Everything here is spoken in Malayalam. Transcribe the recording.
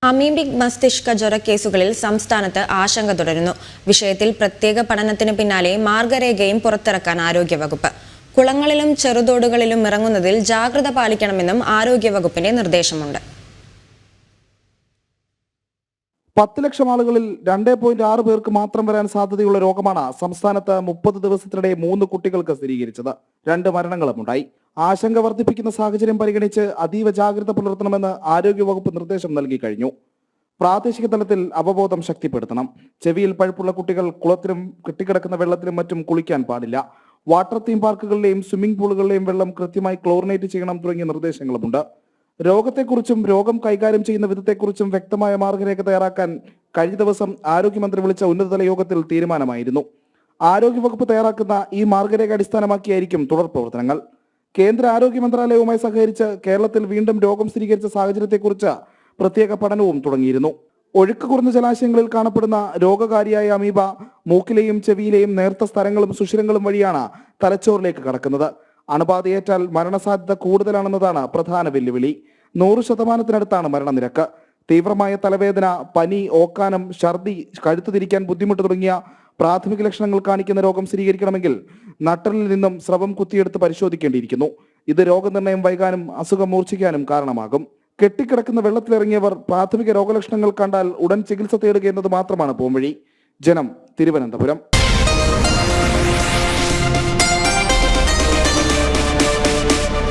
അമീബിക് മസ്തിഷ്ക ജ്വര കേസുകളിൽ സംസ്ഥാനത്ത് ആശങ്ക തുടരുന്നു. വിഷയത്തിൽ പ്രത്യേക പഠനത്തിന് പിന്നാലെ മാർഗരേഖയും പുറത്തിറക്കാൻ ആരോഗ്യവകുപ്പ്. കുളങ്ങളിലും ചെറുതോടുകളിലും ഇറങ്ങുന്നതിൽ ജാഗ്രത പാലിക്കണമെന്നും ആരോഗ്യവകുപ്പിന്റെ നിർദ്ദേശമുണ്ട്. 10 ലക്ഷം ആളുകളിൽ 2.6 പേർക്ക് മാത്രം വരാൻ സാധ്യതയുള്ള രോഗമാണ് സംസ്ഥാനത്ത് 30 ദിവസത്തിനിടെ 3 കുട്ടികൾക്ക് സ്ഥിരീകരിച്ചത്. 2 മരണങ്ങളുമുണ്ടായി. ആശങ്ക വർദ്ധിപ്പിക്കുന്ന സാഹചര്യം പരിഗണിച്ച് അതീവ ജാഗ്രത പുലർത്തണമെന്ന് ആരോഗ്യവകുപ്പ് നിർദ്ദേശം നൽകി കഴിഞ്ഞു. പ്രാദേശിക തലത്തിൽ അവബോധം ശക്തിപ്പെടുത്തണം. ചെവിയിൽ പഴുപ്പുള്ള കുട്ടികൾ കുളത്തിലും കെട്ടിക്കിടക്കുന്ന വെള്ളത്തിലും മറ്റും കുളിക്കാൻ പാടില്ല. വാട്ടർ തീം പാർക്കുകളിലെയും സ്വിമ്മിംഗ് പൂളുകളിലെയും വെള്ളം കൃത്യമായി ക്ലോറിനേറ്റ് ചെയ്യണം തുടങ്ങിയ നിർദ്ദേശങ്ങളുമുണ്ട്. രോഗത്തെക്കുറിച്ചും രോഗം കൈകാര്യം ചെയ്യുന്ന വിധത്തെക്കുറിച്ചും വ്യക്തമായ മാർഗരേഖ തയ്യാറാക്കാൻ കഴിഞ്ഞ ദിവസം ആരോഗ്യമന്ത്രി വിളിച്ച ഉന്നതതല യോഗത്തിൽ തീരുമാനമായിരുന്നു. ആരോഗ്യവകുപ്പ് തയ്യാറാക്കുന്ന ഈ മാർഗരേഖ അടിസ്ഥാനമാക്കിയായിരിക്കും തുടർ പ്രവർത്തനങ്ങൾ. കേന്ദ്ര ആരോഗ്യ മന്ത്രാലയവുമായി സഹകരിച്ച് കേരളത്തിൽ വീണ്ടും രോഗം സ്ഥിരീകരിച്ച സാഹചര്യത്തെക്കുറിച്ച് പ്രത്യേക പഠനവും തുടങ്ങിയിരുന്നു. ഒഴുക്ക് കുറഞ്ഞ ജലാശയങ്ങളിൽ കാണപ്പെടുന്ന രോഗകാരിയായ അമീബ മൂക്കിലെയും ചെവിയിലെയും നേർത്ത സ്ഥലങ്ങളും സുഷിരങ്ങളും വഴിയാണ് തലച്ചോറിലേക്ക് കടക്കുന്നത്. അണുബാധയേറ്റാൽ മരണസാധ്യത കൂടുതലാണെന്നതാണ് പ്രധാന വെല്ലുവിളി. 100% മരണനിരക്ക്. തീവ്രമായ തലവേദന, പനി, ഓക്കാനം, ഛർദി, കഴുത്ത് തിരിക്കാൻ ബുദ്ധിമുട്ട് തുടങ്ങിയ പ്രാഥമിക ലക്ഷണങ്ങൾ കാണിക്കുന്ന രോഗം സ്ഥിരീകരിക്കണമെങ്കിൽ നട്ടലിൽ നിന്നും സ്രവം കുത്തിയെടുത്ത് പരിശോധിക്കേണ്ടിയിരിക്കുന്നു. ഇത് രോഗനിർണയം വൈകാനും അസുഖം മൂർച്ഛിക്കാനും കാരണമാകും. കെട്ടിക്കിടക്കുന്ന വെള്ളത്തിലിറങ്ങിയവർ പ്രാഥമിക രോഗലക്ഷണങ്ങൾ കണ്ടാൽ ഉടൻ ചികിത്സ തേടുക എന്നത് മാത്രമാണ് പോംവഴി. ജനം, തിരുവനന്തപുരം.